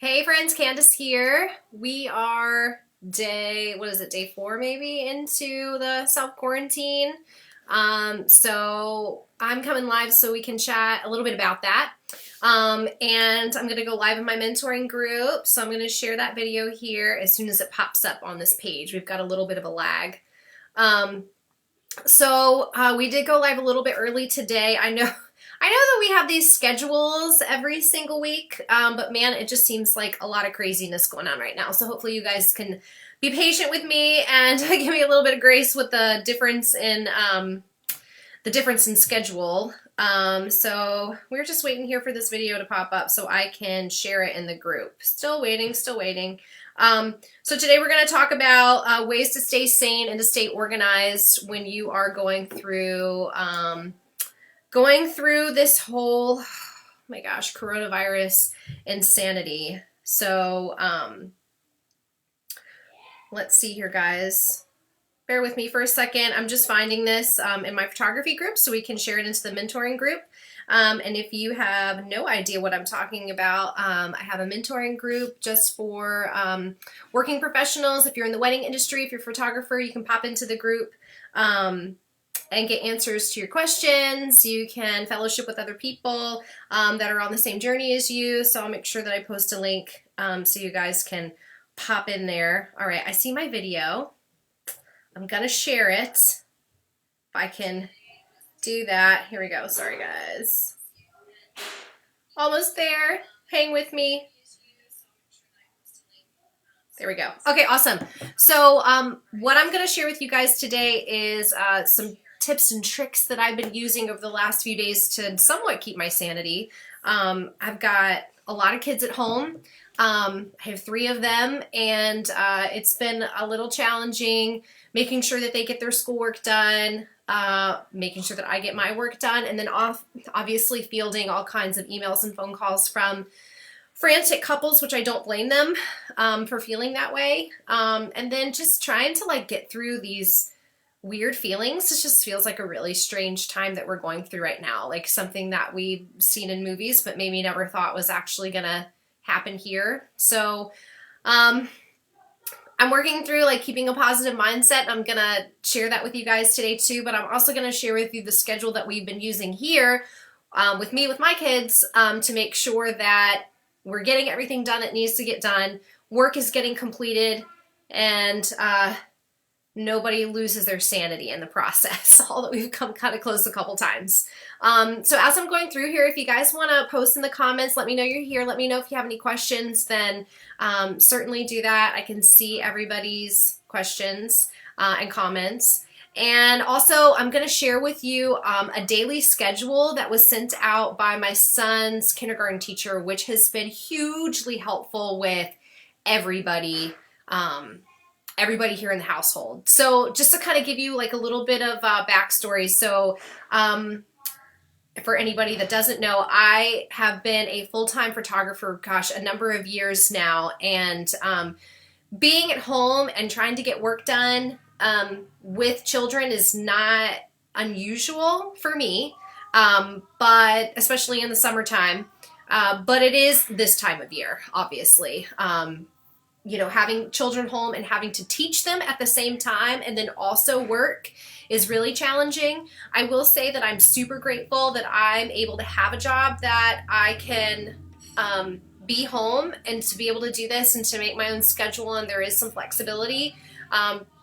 Hey friends, Candace here. We are day 4 maybe into the self-quarantine. So I'm coming live so we can chat a little bit about that. And I'm gonna go live in my mentoring group. So I'm gonna share that video here as soon as it pops up on this page. We've got a little bit of a lag. Um, we did go live a little bit early today. I know that we have these schedules every single week, but man, it just seems like a lot of craziness going on right now. So hopefully you guys can be patient with me and give me a little bit of grace with the difference in schedule. So we're just waiting here for this video to pop up so I can share it in the group. Still waiting, still waiting. So today we're going to talk about ways to stay sane and to stay organized when you are going through this whole, oh my gosh, coronavirus insanity. So let's see here, guys. Bear with me for a second. I'm just finding this in my photography group so we can share it into the mentoring group. And if you have no idea what I'm talking about, I have a mentoring group just for working professionals. If you're in the wedding industry, if you're a photographer, you can pop into the group and get answers to your questions. You can fellowship with other people that are on the same journey as you. So I'll make sure that I post a link so you guys can pop in there. All right, I see my video. I'm gonna share it. If I can do that. Here we go. Sorry, guys. Almost there. Hang with me. There we go. Okay, awesome. So what I'm going to share with you guys today is some tips and tricks that I've been using over the last few days to somewhat keep my sanity. I've got a lot of kids at home. I have 3 of them, and it's been a little challenging making sure that they get their schoolwork done, making sure that I get my work done, and then obviously fielding all kinds of emails and phone calls from frantic couples, which I don't blame them for feeling that way. And then just trying to get through these weird feelings. It just feels like a really strange time that we're going through right now, like something that we've seen in movies but maybe never thought was actually gonna happen here. So I'm working through keeping a positive mindset. I'm gonna share that with you guys today too, but I'm also gonna share with you the schedule that we've been using here with my kids to make sure that we're getting everything done that needs to get done, work is getting completed, and nobody loses their sanity in the process, although we've come kind of close a couple times. So as I'm going through here, if you guys want to post in the comments, let me know you're here. Let me know if you have any questions, then certainly do that. I can see everybody's questions and comments. And also, I'm going to share with you a daily schedule that was sent out by my son's kindergarten teacher, which has been hugely helpful with everybody here in the household. So just to kind of give you a little bit of backstory. So for anybody that doesn't know, I have been a full-time photographer, gosh, a number of years now. And being at home and trying to get work done with children is not unusual for me, but especially in the summertime. But it is this time of year, obviously. Having children home and having to teach them at the same time and then also work is really challenging. I will say that I'm super grateful that I'm able to have a job that I can be home and to be able to do this and to make my own schedule, and there is some flexibility.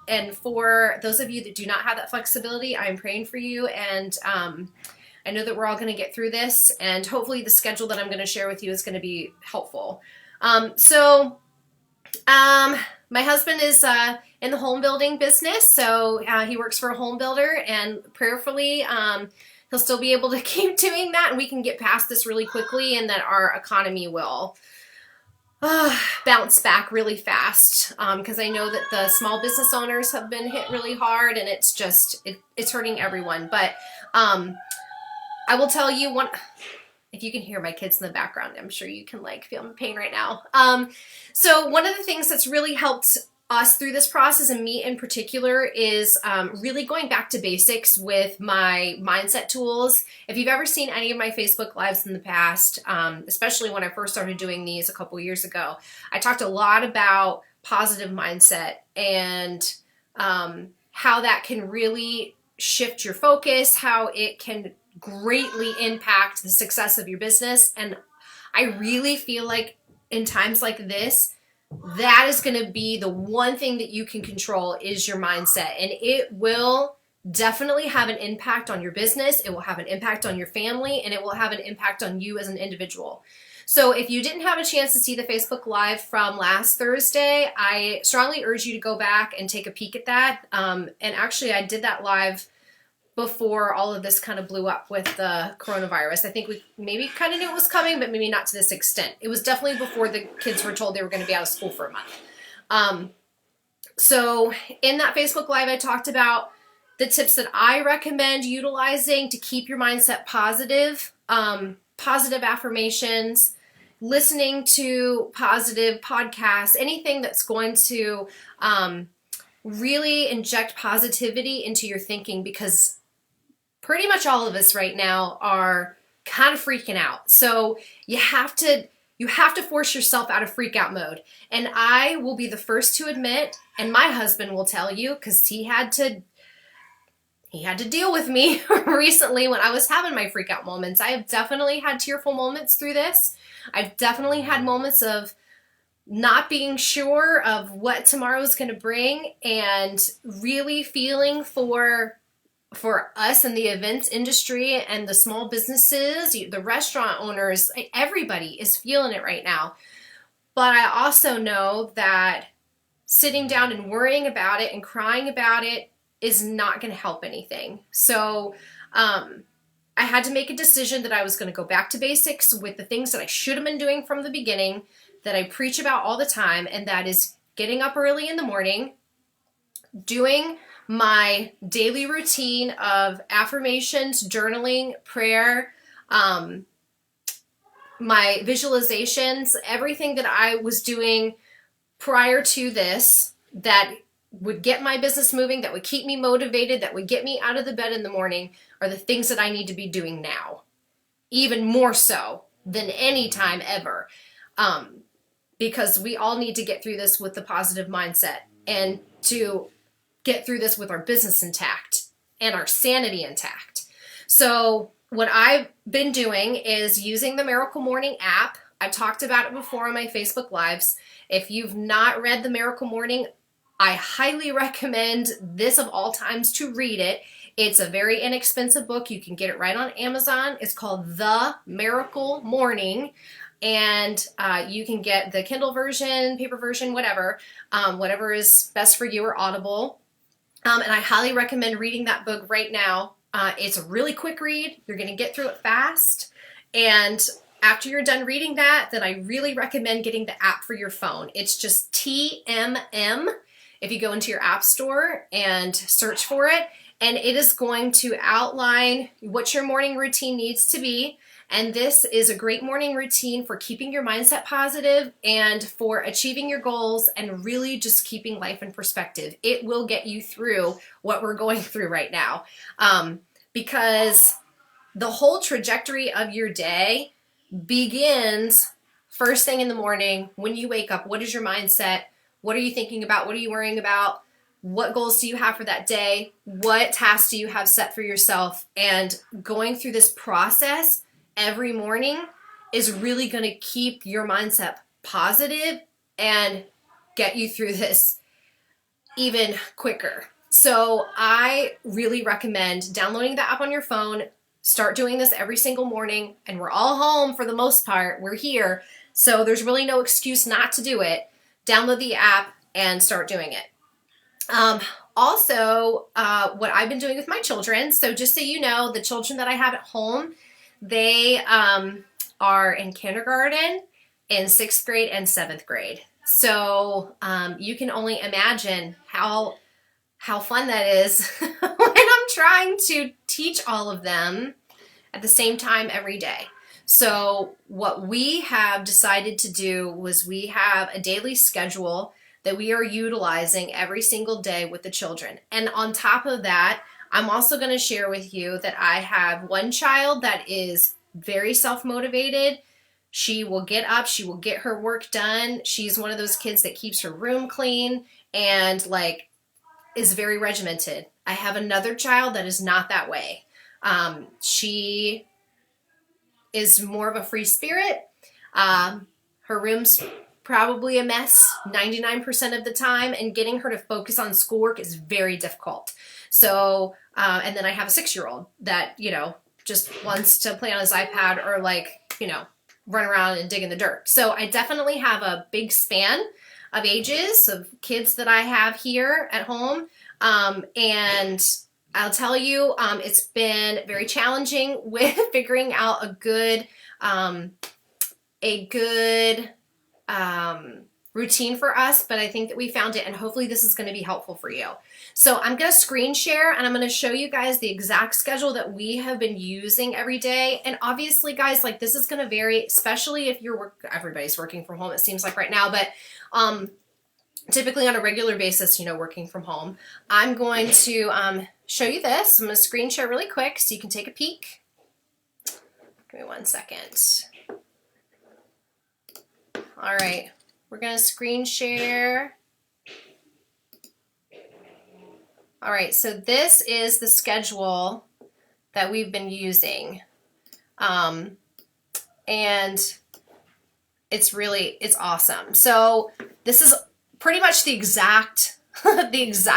And for those of you that do not have that flexibility, I'm praying for you, and I know that we're all going to get through this, and hopefully the schedule that I'm going to share with you is going to be helpful. My husband is in the home building business, so he works for a home builder, and prayerfully he'll still be able to keep doing that, and we can get past this really quickly, and that our economy will bounce back really fast, because I know that the small business owners have been hit really hard, and it's just it's hurting everyone. But I will tell you if you can hear my kids in the background, I'm sure you can feel my pain right now. So one of the things that's really helped us through this process, and me in particular, is really going back to basics with my mindset tools. If you've ever seen any of my Facebook Lives in the past, especially when I first started doing these a couple years ago, I talked a lot about positive mindset and how that can really shift your focus, how it can greatly impact the success of your business. And I really feel like in times like this, that is going to be the one thing that you can control is your mindset. And it will definitely have an impact on your business. It will have an impact on your family, and it will have an impact on you as an individual. So if you didn't have a chance to see the Facebook Live from last Thursday, I strongly urge you to go back and take a peek at that. And actually, I did that live before all of this kind of blew up with the coronavirus. I think we maybe kind of knew it was coming, but maybe not to this extent. It was definitely before the kids were told they were going to be out of school for a month. So in that Facebook Live, I talked about the tips that I recommend utilizing to keep your mindset positive, positive affirmations, listening to positive podcasts, anything that's going to really inject positivity into your thinking, because pretty much all of us right now are kind of freaking out. So you have to force yourself out of freak out mode. And I will be the first to admit, and my husband will tell you, because he had to deal with me recently when I was having my freak out moments. I have definitely had tearful moments through this. I've definitely had moments of not being sure of what tomorrow is going to bring, and really feeling for us in the events industry and the small businesses, the restaurant owners, everybody is feeling it right now. But I also know that sitting down and worrying about it and crying about it is not going to help anything. So I had to make a decision that I was going to go back to basics with the things that I should have been doing from the beginning, that I preach about all the time, and that is getting up early in the morning, doing my daily routine of affirmations, journaling, prayer, my visualizations, everything that I was doing prior to this that would get my business moving, that would keep me motivated, that would get me out of the bed in the morning, are the things that I need to be doing now, even more so than any time ever. Because we all need to get through this with the positive mindset, and to get through this with our business intact and our sanity intact. So what I've been doing is using the Miracle Morning app. I've talked about it before on my Facebook Lives. If you've not read the Miracle Morning, I highly recommend this of all times to read it. It's a very inexpensive book. You can get it right on Amazon. It's called The Miracle Morning. And you can get the Kindle version, paper version, whatever is best for you, or Audible. And I highly recommend reading that book right now. It's a really quick read. You're going to get through it fast. And after you're done reading that, then I really recommend getting the app for your phone. It's just TMM. If you go into your app store and search for it, and it is going to outline what your morning routine needs to be. And this is a great morning routine for keeping your mindset positive and for achieving your goals and really just keeping life in perspective. It will get you through what we're going through right now, because the whole trajectory of your day begins first thing in the morning when you wake up. What is your mindset? What are you thinking about? What are you worrying about? What goals do you have for that day? What tasks do you have set for yourself? And going through this process every morning is really going to keep your mindset positive and get you through this even quicker. So I really recommend downloading the app on your phone. Start doing this every single morning, and we're all home for the most part. We're here, so there's really no excuse not to do it. Download the app and start doing it. Also, what I've been doing with my children, so just so you know, the children that I have at home, they are in kindergarten, in 6th grade, and 7th grade. So you can only imagine how fun that is when I'm trying to teach all of them at the same time every day. So what we have decided to do was we have a daily schedule that we are utilizing every single day with the children. And on top of that, I'm also going to share with you that I have one child that is very self-motivated. She will get up, she will get her work done. She's one of those kids that keeps her room clean and like is very regimented. I have another child that is not that way. She is more of a free spirit. Her room's probably a mess 99% of the time, and getting her to focus on schoolwork is very difficult. So, and then I have a 6-year-old that, you know, just wants to play on his iPad or like, you know, run around and dig in the dirt. So I definitely have a big span of ages of kids that I have here at home. And I'll tell you, it's been very challenging with figuring out a good routine for us, but I think that we found it, and hopefully this is going to be helpful for you. So I'm going to screen share and I'm going to show you guys the exact schedule that we have been using every day. And obviously, guys, like this is going to vary, especially if everybody's working from home, it seems like right now, but typically on a regular basis, you know, working from home. I'm going to show you this. I'm going to screen share really quick so you can take a peek. Give me 1 second. All right, we're going to screen share. All right, so this is the schedule that we've been using. And it's awesome. So this is pretty much the exact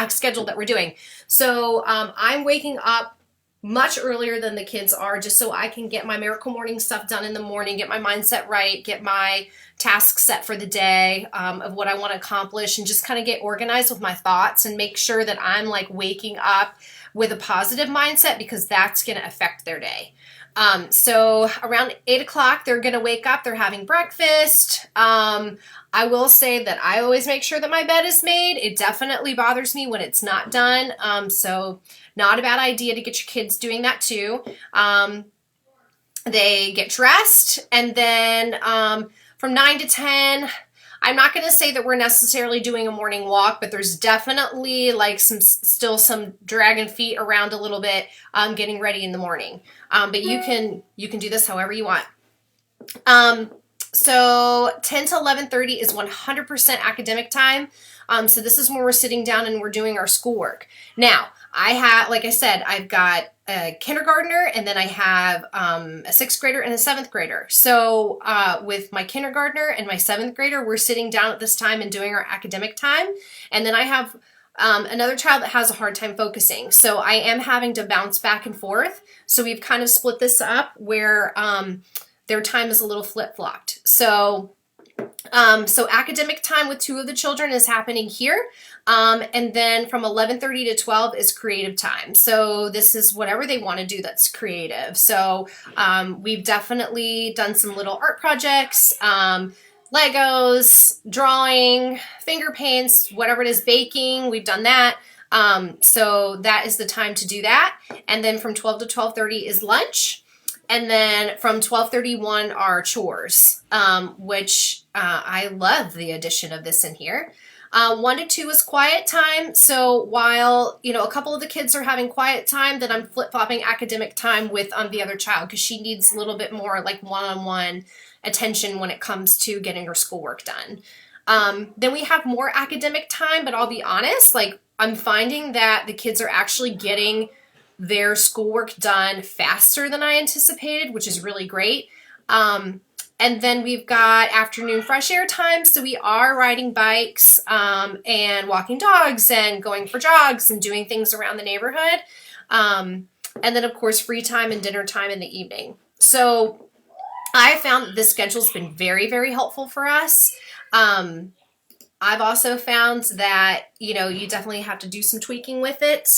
schedule that we're doing. So I'm waking up much earlier than the kids are, just so I can get my Miracle Morning stuff done in the morning, get my mindset right, get my tasks set for the day of what I want to accomplish, and just kind of get organized with my thoughts and make sure that I'm like waking up with a positive mindset, because that's going to affect their day. So around 8 o'clock, they're going to wake up, they're having breakfast. I will say that I always make sure that my bed is made. It definitely bothers me when it's not done. So not a bad idea to get your kids doing that too. They get dressed, and then from 9 to 10, I'm not going to say that we're necessarily doing a morning walk, but there's definitely like still some dragging feet around a little bit, getting ready in the morning. But you can do this however you want. So 10 to 11:30 is 100% academic time. So this is when we're sitting down and we're doing our schoolwork. Now, like I said, I've got a kindergartner, and then I have a 6th grader and a 7th grader. So with my kindergartner and my 7th grader, we're sitting down at this time and doing our academic time. And then I have another child that has a hard time focusing. So I am having to bounce back and forth. So we've kind of split this up where their time is a little flip-flopped. So academic time with 2 of the children is happening here. And then from 11:30 to 12 is creative time. So this is whatever they want to do that's creative. So we've definitely done some little art projects, Legos, drawing, finger paints, whatever it is, baking. We've done that. So that is the time to do that. And then from 12 to 12:30 is lunch. And then from 12:31 are chores, which I love the addition of this in here. 1 to 2 is quiet time. So while, you know, a couple of the kids are having quiet time, then I'm flip-flopping academic time with the other child, because she needs a little bit more like one-on-one attention when it comes to getting her schoolwork done. Then we have more academic time, but I'll be honest, like I'm finding that the kids are actually getting their schoolwork done faster than I anticipated, which is really great. And then we've got afternoon fresh air time. So we are riding bikes and walking dogs and going for jogs and doing things around the neighborhood. And then, of course, free time and dinner time in the evening. So I found that this schedule's been very, very helpful for us. I've also found that, you know, you definitely have to do some tweaking with it,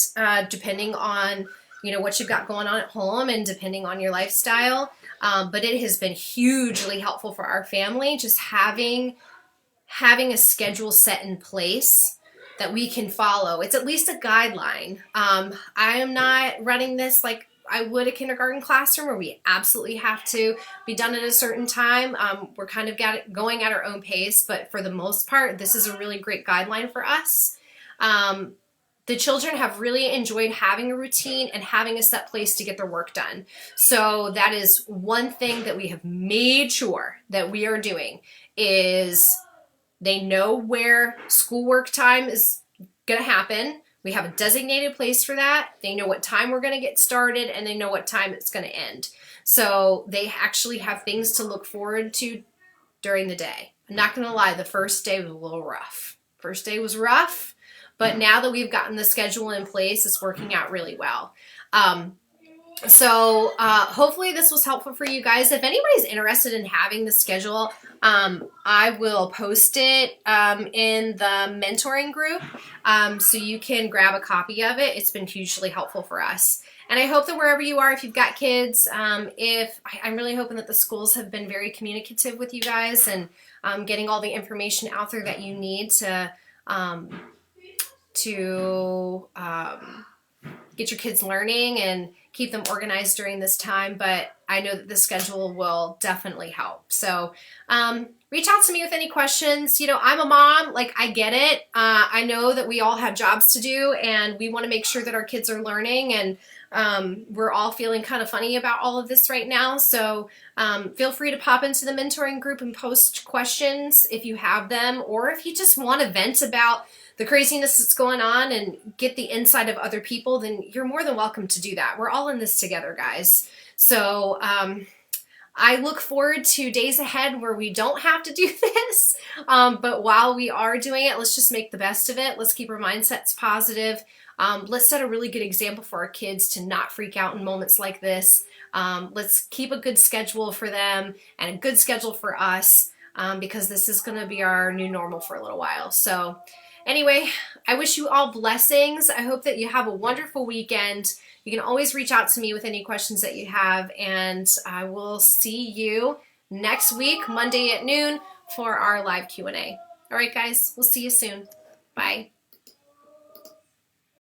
depending on, you know, what you've got going on at home and depending on your lifestyle. But it has been hugely helpful for our family, just having a schedule set in place that we can follow. It's at least a guideline. I am not running this like I would a kindergarten classroom where we absolutely have to be done at a certain time. We're kind of going at our own pace, but for the most part, this is a really great guideline for us. The children have really enjoyed having a routine and having a set place to get their work done. So that is one thing that we have made sure that we are doing, is they know where schoolwork time is going to happen. We have a designated place for that. They know what time we're going to get started, and they know what time it's going to end. So they actually have things to look forward to during the day. I'm not going to lie, the first day was a little rough. First day was rough. But now that we've gotten the schedule in place, it's working out really well. So hopefully this was helpful for you guys. If anybody's interested in having the schedule, I will post it in the mentoring group, so you can grab a copy of it. It's been hugely helpful for us. And I hope that wherever you are, if you've got kids, I'm really hoping that the schools have been very communicative with you guys and getting all the information out there that you need to get your kids learning and keep them organized during this time. But I know that the schedule will definitely help. So reach out to me with any questions. You know, I'm a mom, like I get it. I know that we all have jobs to do, and we want to make sure that our kids are learning, and we're all feeling kind of funny about all of this right now. So feel free to pop into the mentoring group and post questions if you have them, or if you just want to vent about the craziness that's going on and get the insight of other people, then you're more than welcome to do that. We're all in this together, guys. So I look forward to days ahead where we don't have to do this. But while we are doing it, let's just make the best of it. Let's keep our mindsets positive. Let's set a really good example for our kids to not freak out in moments like this. Let's keep a good schedule for them and a good schedule for us, because this is going to be our new normal for a little while. So anyway, I wish you all blessings. I hope that you have a wonderful weekend. You can always reach out to me with any questions that you have, and I will see you next week, Monday at noon, for our live Q&A. All right, guys, we'll see you soon. Bye.